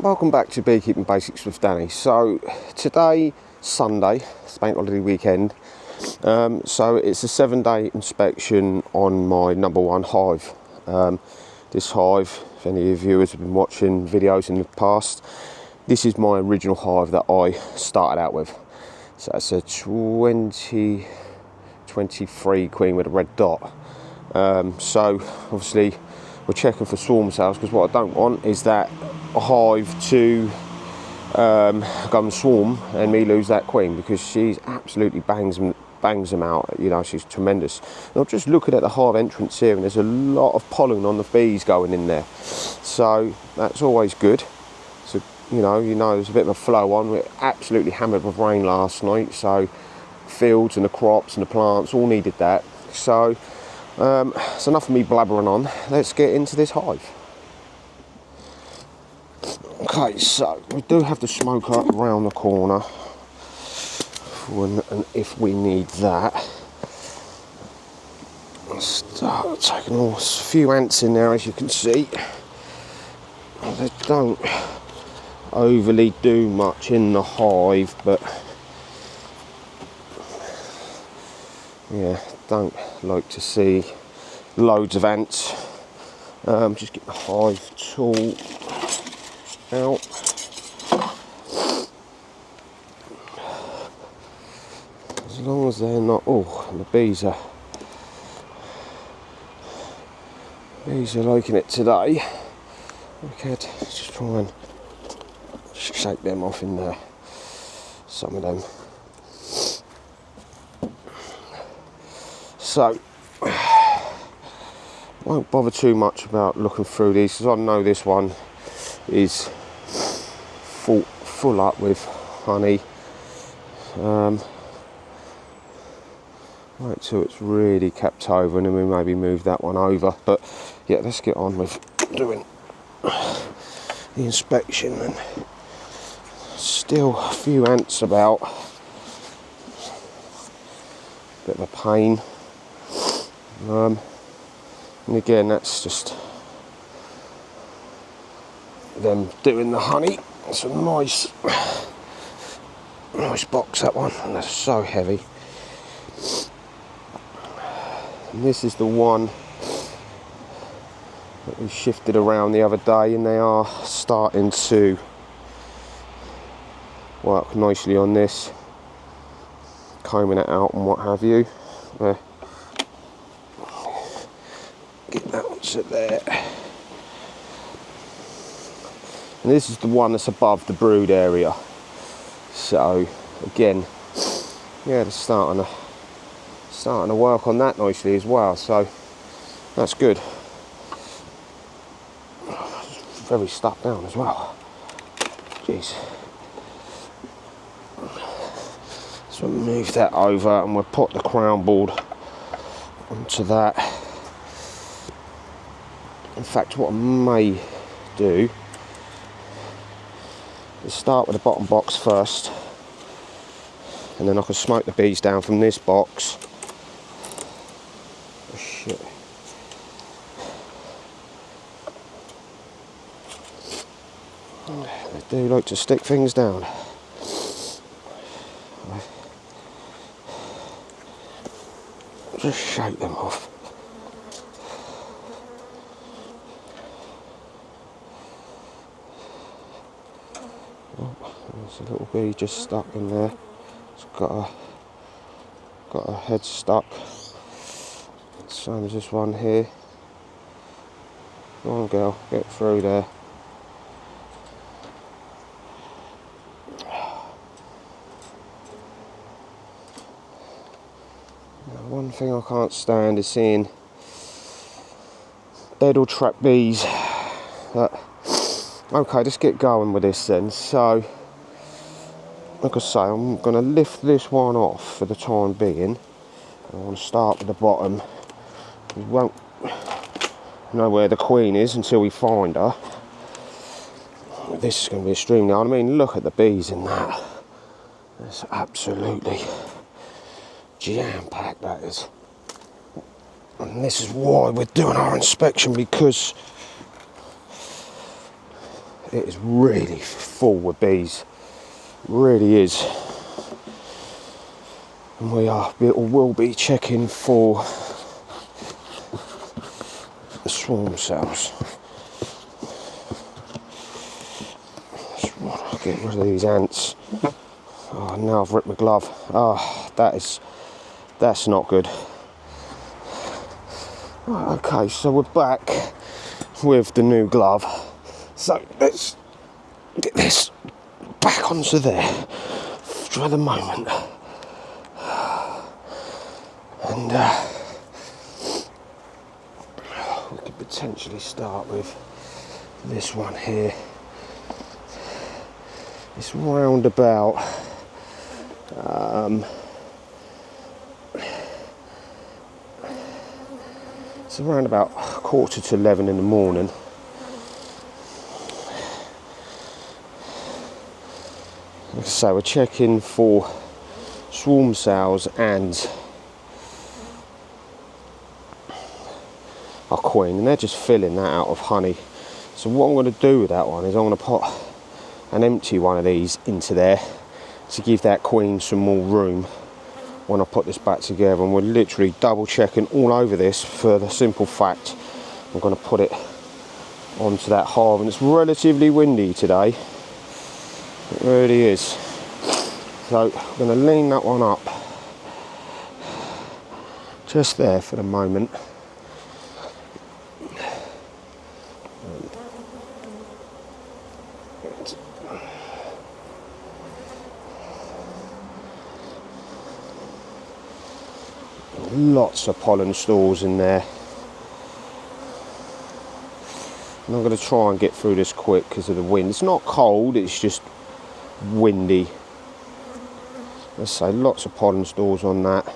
Welcome back to Beekeeping Basics with Danny. So today, Sunday, it's bank holiday weekend, so it's a 7-day inspection on my number one hive. This hive, if any of your viewers have been watching videos in the past, this is my original hive that I started out with. So it's a 2023 queen with a red dot. So obviously we're checking for swarm cells, because what I don't want is that a hive to go and swarm and me lose that queen, because she's absolutely bangs them out. You know, she's tremendous. And I'm just looking at the hive entrance here, and there's a lot of pollen on the bees going in there, so that's always good. So you know there's a bit of a flow on. We're absolutely hammered with rain last night, so fields and the crops and the plants all needed that. So it's enough of me blabbering on. Let's get into this hive. Okay, so we do have the smoker around the corner when and if we need that. I'll start taking a few ants in there, as you can see. They don't overly do much in the hive, but yeah, don't like to see loads of ants. Just get the hive tool out. As long as they're not, the bees are liking it today. Okay, let's just try and shake them off in there, some of them. So won't bother too much about looking through these, because I know this one is full up with honey. Right till it's really kept over, and then we maybe move that one over. But yeah, let's get on with doing the inspection. And still a few ants about, bit of a pain. And again, that's just them doing the honey. It's a nice box, that one, and they're so heavy. And this is the one that we shifted around the other day, and they are starting to work nicely on this, combing it out and what have you. Get that one to there. And this is the one that's above the brood area. So again, yeah, they're starting to work on that nicely as well. So that's good. Very stuck down as well. Jeez. So we'll move that over, and we'll put the crown board onto that. In fact, what I may do is start with the bottom box first, and then I can smoke the bees down from this box. Oh, shit. They do like to stick things down. Just shake them off. There's a little bee just stuck in there. It's got a head stuck. Same as this one here. Come on, girl, get through there. Now, one thing I can't stand is seeing dead or trapped bees. Okay, let's get going with this then. So, like I say, I'm going to lift this one off for the time being. I want to start with the bottom. We won't know where the queen is until we find her. This is going to be extremely hard. I mean, look at the bees in that. It's absolutely jam-packed, that is. And this is why we're doing our inspection, because it is really full with bees. It really is. And we'll be checking for the swarm cells. I'll get rid of these ants. Oh, now I've ripped my glove. Oh, that's not good. Right, okay, so we're back with the new glove. So let's get this back onto there for the moment. And we could potentially start with this one here. It's round about it's around about 11:15 in the morning. So we're checking for swarm cells and our queen, and they're just filling that out of honey. So what I'm going to do with that one is I'm going to put an empty one of these into there to give that queen some more room when I put this back together. And we're literally double checking all over this for the simple fact I'm going to put it onto that hive, and it's relatively windy today. It really is. So I'm going to lean that one up just there for the moment. Lots of pollen stores in there. And I'm going to try and get through this quick because of the wind. It's not cold, it's just windy. Let's say lots of pollen stores on that.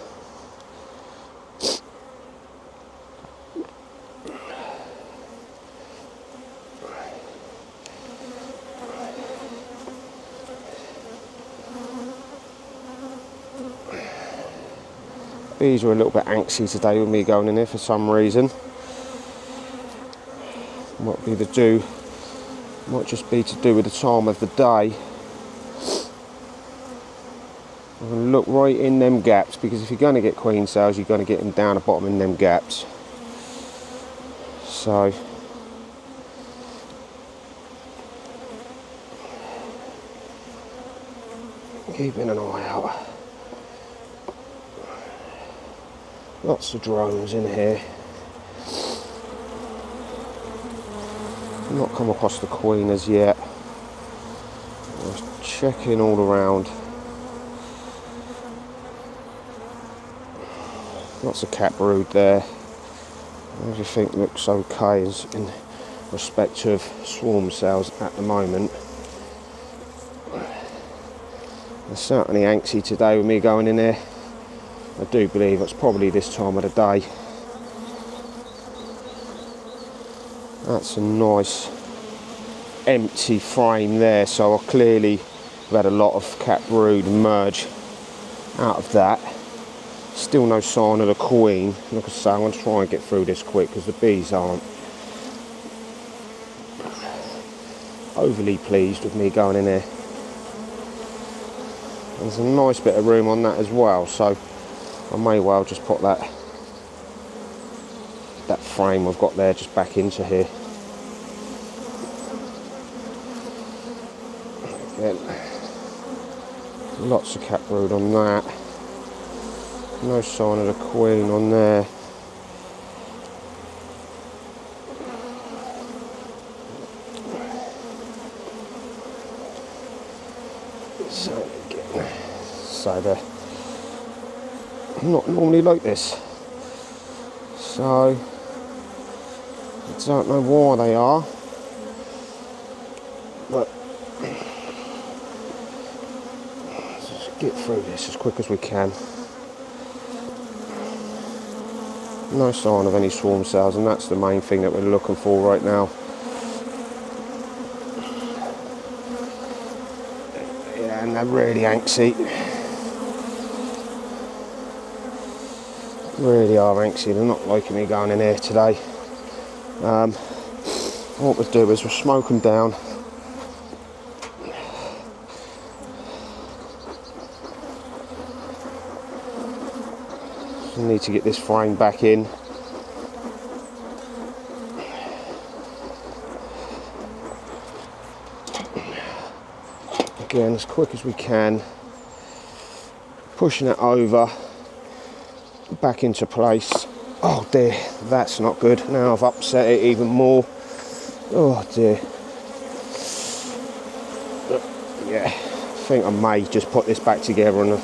Bees are a little bit antsy today with me going in there for some reason. Might just be to do with the time of the day. I'm going to look right in them gaps, because if you're going to get queen cells, you're going to get them down the bottom in them gaps. So keeping an eye out. Lots of drones in here. Not come across the queen as yet. Just checking all around. Lots of cat brood there. Everything looks okay in respect of swarm cells at the moment. They're certainly antsy today with me going in there. I do believe it's probably this time of the day. That's a nice empty frame there, so I clearly have had a lot of cat brood emerge out of that. Still no sign of the queen. Like I say, I'm going to try and get through this quick because the bees aren't overly pleased with me going in there. There's a nice bit of room on that as well, so I may well just put that frame I've got there just back into here. Again, lots of cat brood on that. No sign of the queen on there. So they're not normally like this. So I don't know why they are, but let's just get through this as quick as we can. No sign of any swarm cells, and that's the main thing that we're looking for right now. Yeah, and they're really antsy. Really are antsy. They're not liking me going in here today. What we'll do is we'll smoke them down I need to get this frame back in. Again, as quick as we can, pushing it over, back into place. Oh dear, that's not good. Now I've upset it even more. Oh dear. Yeah, I think I may just put this back together and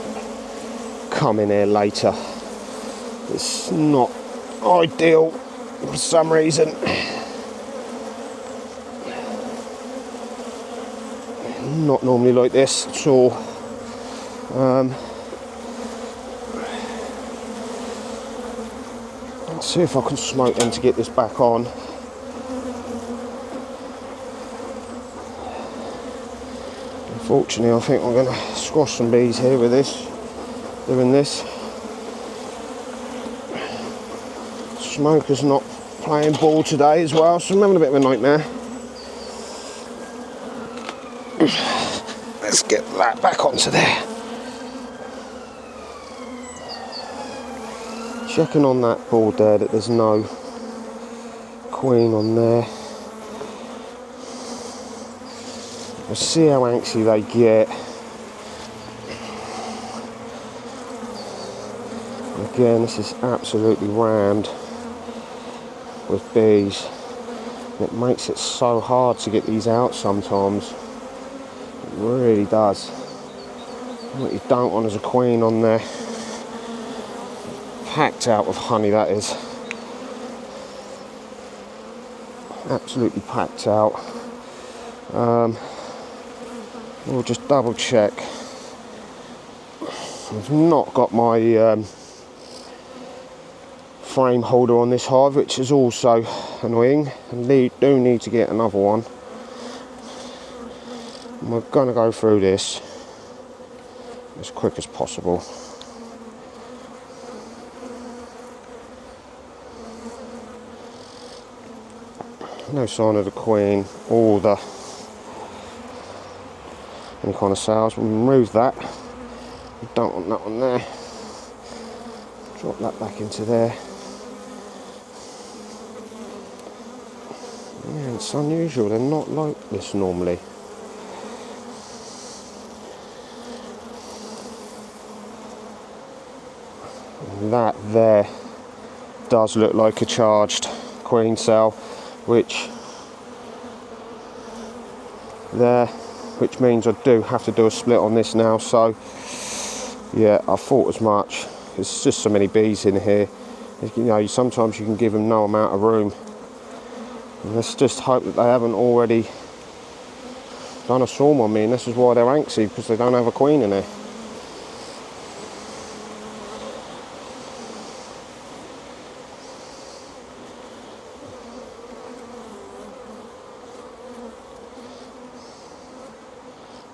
come in here later. It's not ideal for some reason. Not normally like this at all. Let's see if I can smoke them to get this back on. Unfortunately, I think I'm going to squash some bees here with this, doing this. Smoker's not playing ball today as well, so I'm having a bit of a nightmare. Let's get that back onto there. Checking on that board there that there's no queen on there. We'll see how antsy they get. Again, this is absolutely rammed with bees. It makes it so hard to get these out sometimes. It really does. What you don't want is a queen on there. Packed out with honey, that is. Absolutely packed out. We'll just double check. I've not got my frame holder on this hive, which is also annoying. I do need to get another one. And we're going to go through this as quick as possible. No sign of the queen or any kind of cells. We'll remove that. We don't want that one there. Drop that back into there. Yeah, it's unusual. They're not like this normally. And that there does look like a charged queen cell, which means I do have to do a split on this now. So yeah, I thought as much. There's just so many bees in here. You know, sometimes you can give them no amount of room. And let's just hope that they haven't already done a swarm on me, and this is why they're antsy, because they don't have a queen in there.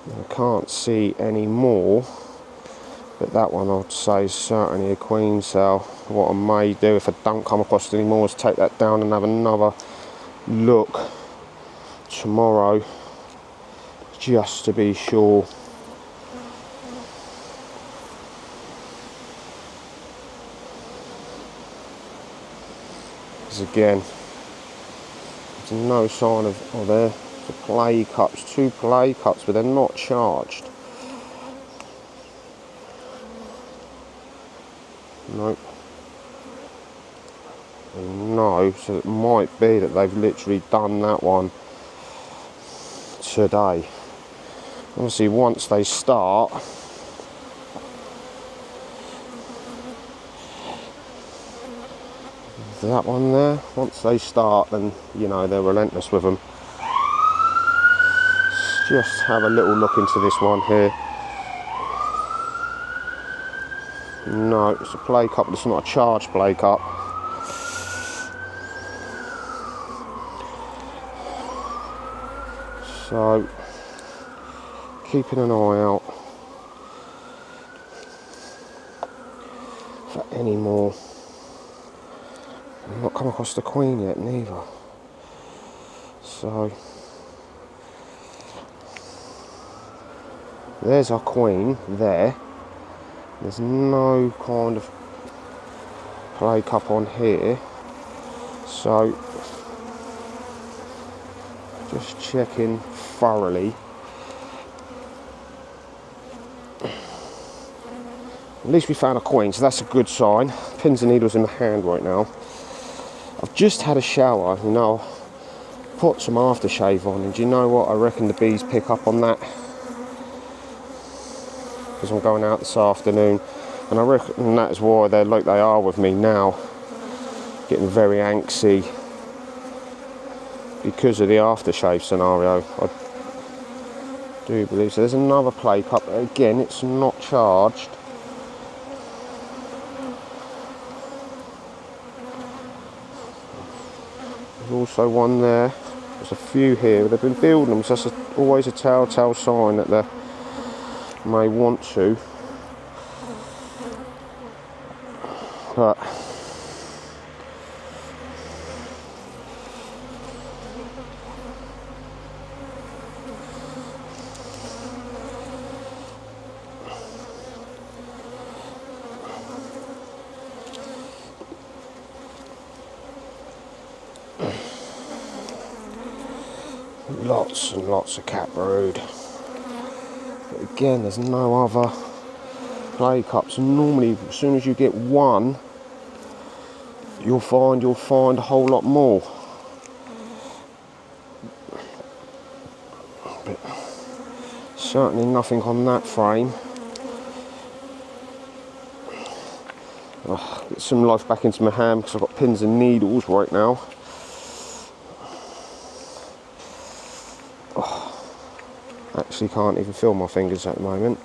I can't see any more, but that one I'd say is certainly a queen cell. What I may do, if I don't come across any more, is take that down and have another look tomorrow, just to be sure. Because again, there's no sign of, oh there, the play cups, 2 play cups, but they're not charged. Nope. No, so it might be that they've literally done that one today. Obviously, once they start, that one there, once they start, then you know they're relentless with them. Let's just have a little look into this one here. No, it's a play cup, but it's not a charged play cup. So, keeping an eye out for any more. I've not come across the queen yet, neither. So, there's our queen there. There's no kind of play cup on here. So just checking thoroughly. At least we found a coin, so that's a good sign. Pins and needles in my hand right now. I've just had a shower, you know, put some aftershave on, and do you know what? I reckon the bees pick up on that. Because I'm going out this afternoon, and I reckon that is why they're like they are with me now. Getting very antsy because of the aftershave scenario. I do believe so. There's another play cup. Again, it's not charged. There's also one there. There's a few here. They've been building them, so that's always a telltale sign that they may want to. But lots and lots of cat brood. But again, there's no other play cups. Normally, as soon as you get one, you'll find a whole lot more. But certainly nothing on that frame. Get some life back into my hand because I've got pins and needles right now. Actually can't even feel my fingers at the moment.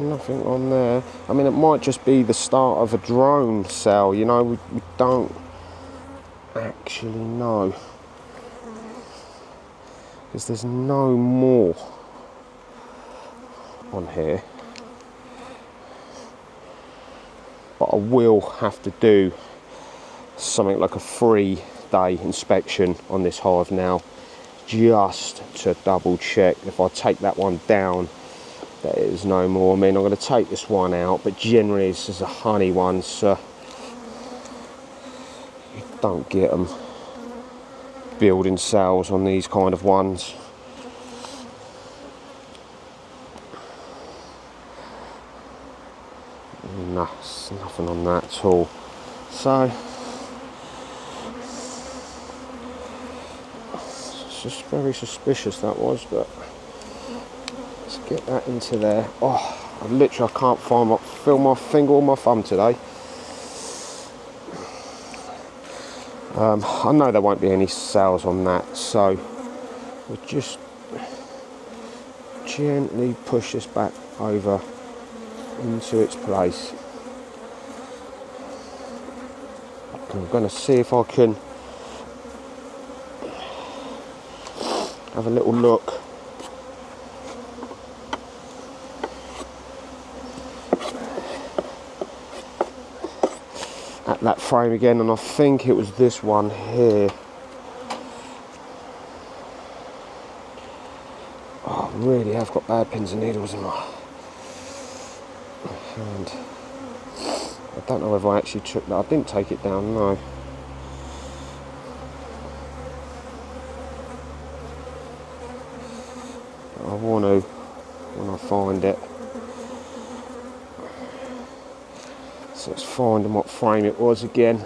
Nothing on there. I mean, it might just be the start of a drone cell, you know, we don't actually know. Because there's no more on here. But I will have to do something like a 3-day inspection on this hive now, just to double check if I take that one down, there is no more. I mean, I'm going to take this one out, but generally this is a honey one, so you don't get them building cells on these kind of ones. No, there's nothing on that at all. So it's just very suspicious that was, but let's get that into there. Oh, I can't feel my finger or my thumb today. I know there won't be any cells on that, so we'll just gently push this back over into its place. I'm going to see if I can have a little look at that frame again, and I think it was this one here. Oh, I really have got bad pins and needles in my hand. I don't know if I actually took that. I didn't take it down, no. But I want to when I find it. So let's find what frame it was again.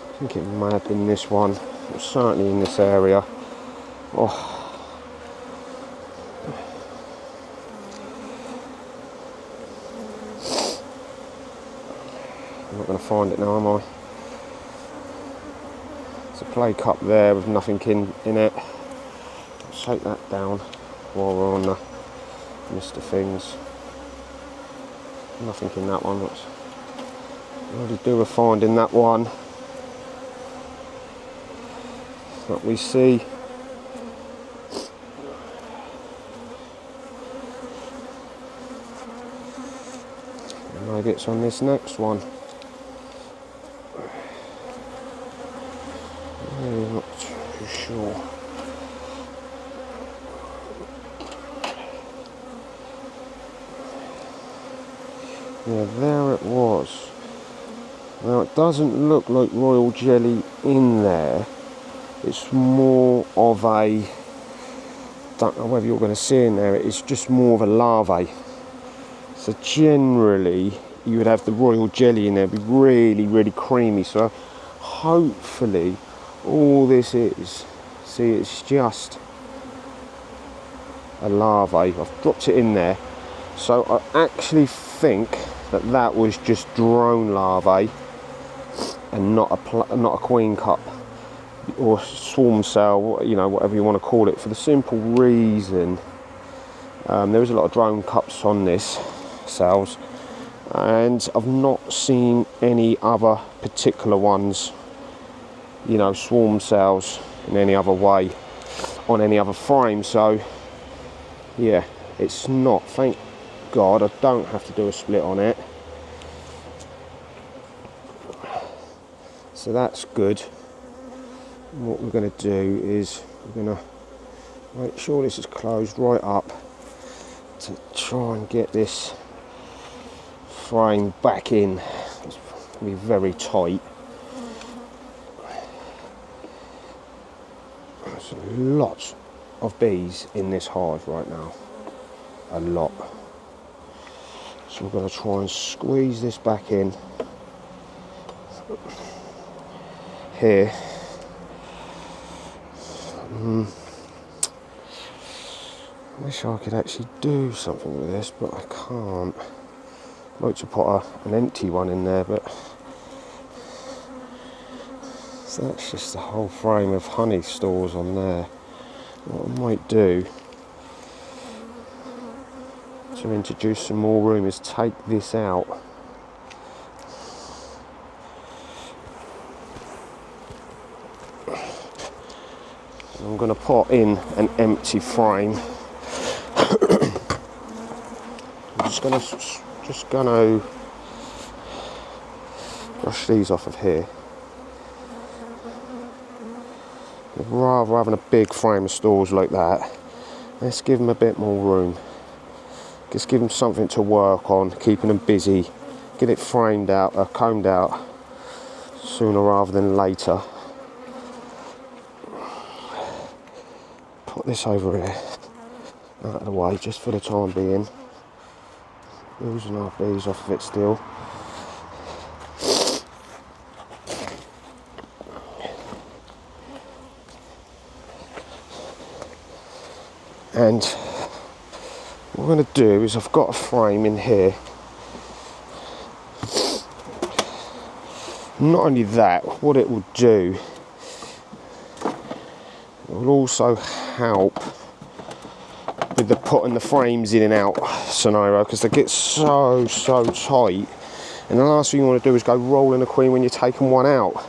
I think it may have been this one. It was certainly in this area. Oh. I'm not going to find it now, am I? There's a play cup there with nothing in it. Let's take that down while we're on the list of things. Nothing in that one. What do we do with finding that one? That we see. Maybe it's on this next one. not too sure. Yeah, there it was. Now it doesn't look like royal jelly in there. It's more of a, don't know whether you're going to see in there, it's just more of a larvae. So generally you would have the royal jelly in there, be really, really creamy. So hopefully all this is, see, it's just a larvae. I've dropped it in there. So I actually think that that was just drone larvae and not a queen cup or swarm cell, you know, whatever you want to call it, for the simple reason there is a lot of drone cups on this cells, and I've not seen any other particular ones, you know, swarm cells in any other way on any other frame. So yeah, it's not, thank God I don't have to do a split on it, so that's good. And what we're going to do is we're going to make sure this is closed right up to try and get this frame back in. It's going to be very tight. There's lots of bees in this hive right now, a lot. So we're going to try and squeeze this back in here. I wish I could actually do something with this, but I can't. I'd like to put an empty one in there, but so that's just a whole frame of honey stores on there. What I might do to introduce some more room is take this out. I'm going to put in an empty frame. I'm just going to brush these off of here. Rather having a big frame of stores like that, let's give them a bit more room. Just give them something to work on, keeping them busy. Get it framed out, combed out sooner rather than later. Put this over here, out of the way, just for the time being. Losing our bees off of it still. And what I'm going to do is I've got a frame in here. Not only that, what it will do, it will also help with the putting the frames in and out scenario, because they get so tight, and the last thing you want to do is go rolling a queen when you're taking one out.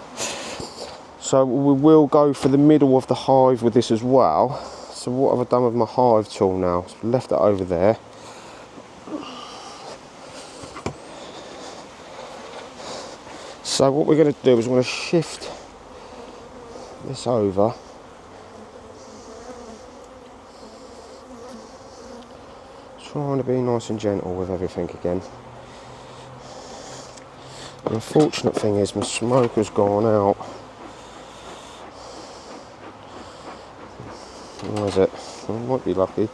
So we will go for the middle of the hive with this as well. So what have I done with my hive tool now? So left it over there. So what we're going to do is we're going to shift this over. Trying to be nice and gentle with everything again. The unfortunate thing is my smoker's gone out. Where is it? I might be lucky.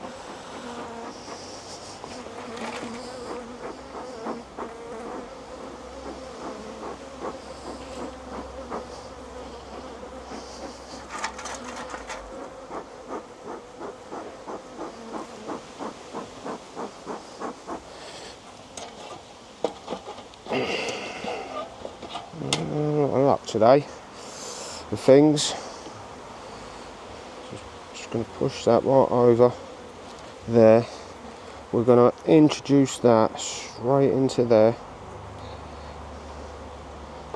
Luck today with things. Just going to push that right over there. We're going to introduce that straight into there.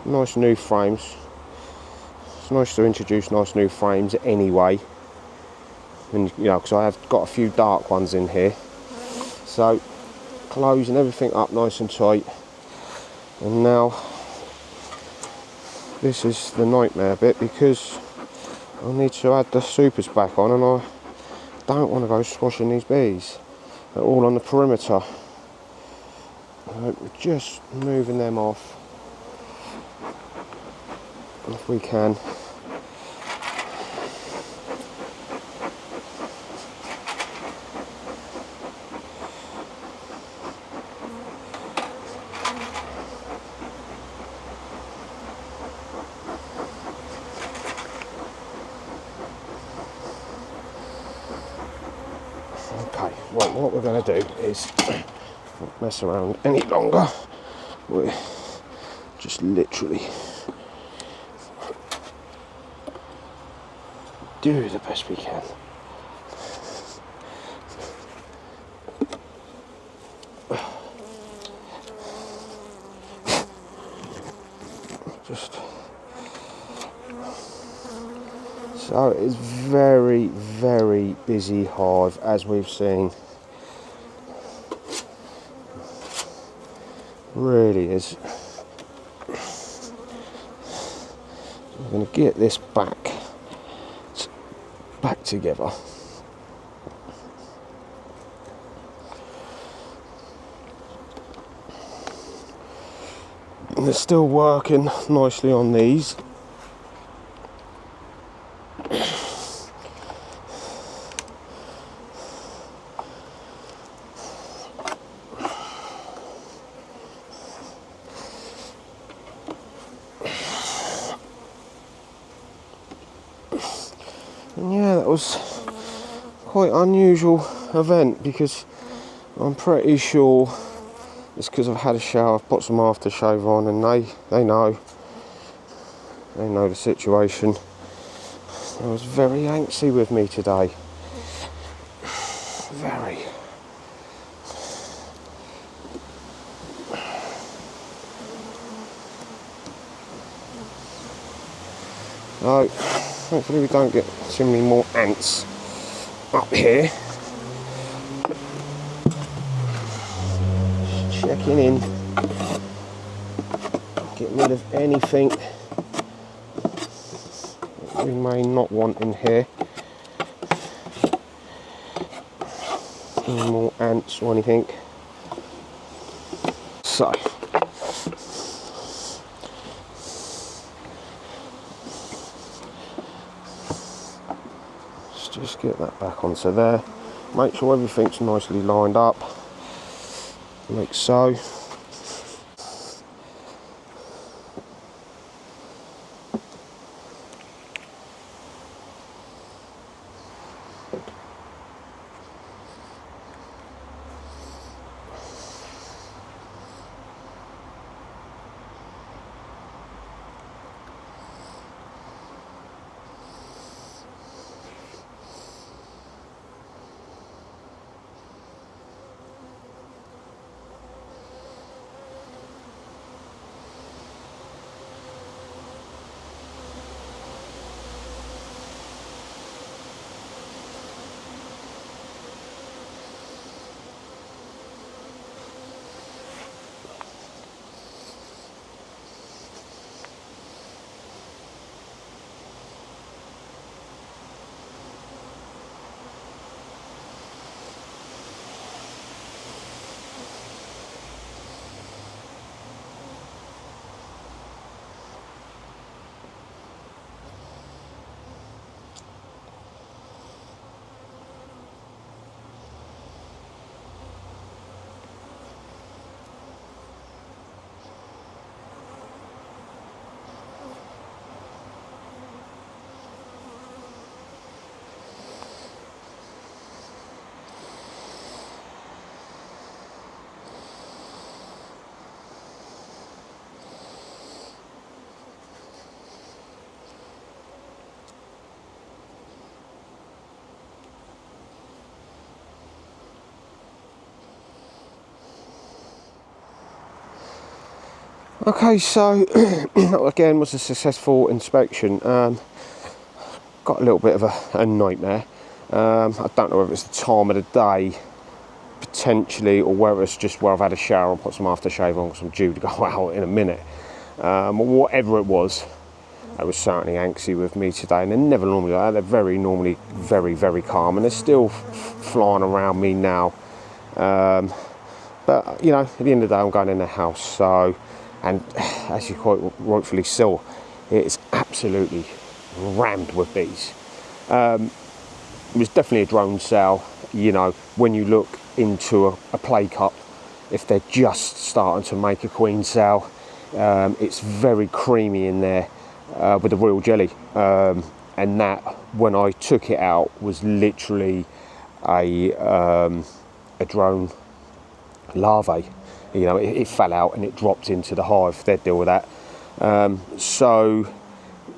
Nice new frames. It's nice to introduce nice new frames anyway, and you know, because I have got a few dark ones in here. So closing everything up nice and tight. And now this is the nightmare bit, because I need to add the supers back on, and I don't want to go squashing these bees. They're all on the perimeter. We're just moving them off if we can. Okay, well, what we're going to do is not mess around any longer. We're just literally do the best we can. So it's very, very busy hive, as we've seen. Really is. I'm going to get this back together. And they're still working nicely on these. And yeah, that was quite an unusual event, because I'm pretty sure it's because I've had a shower, I've put some aftershave on, and they know the situation. They was very antsy with me today. Very. So, hopefully we don't get too many more ants up here. Just checking in, getting rid of anything that we may not want in here. Any more ants or anything. So, just get that back onto there. Make sure everything's nicely lined up, like so. Okay, so that again was a successful inspection. Got a little bit of a nightmare. I don't know whether it's the time of the day, potentially, or whether it's just where I've had a shower and put some aftershave on because I'm due to go out in a minute. Whatever it was, They were certainly anxious with me today, and they're never normally like that. They're very normally very calm, and they're still flying around me now. But you know, at the end of the day, I'm going in the house. So, and as you quite rightfully saw, it's absolutely rammed with bees. It was definitely a drone cell. You know, when you look into a play cup, if they're just starting to make a queen cell, it's very creamy in there with the royal jelly. And that, when I took it out, was literally a drone larvae. You know, it fell out and it dropped into the hive. They'd deal with that. So,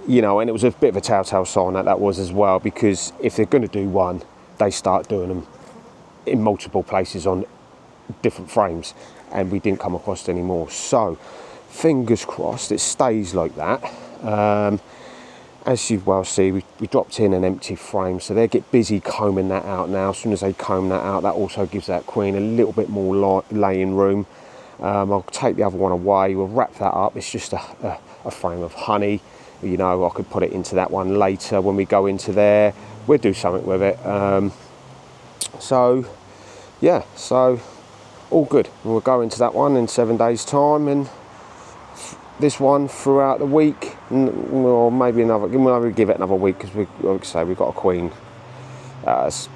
you know, and it was a bit of a telltale sign that was as well, because if they're going to do one, they start doing them in multiple places on different frames, and we didn't come across any more. So, fingers crossed it stays like that. As you well see, we dropped in an empty frame, so they get busy combing that out now. As soon as they comb that out, that also gives that queen a little bit more laying room. I'll take the other one away, we'll wrap that up. It's just a frame of honey. You know, I could put it into that one later when we go into there. We'll do something with it. So, yeah, so all good. We'll go into that one in 7 days' time, and this one throughout the week, or maybe another. We'll give it another week, because like I say, we've got a queen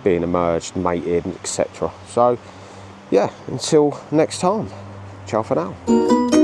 being emerged, mated, etc. So, yeah, until next time. Ciao for now.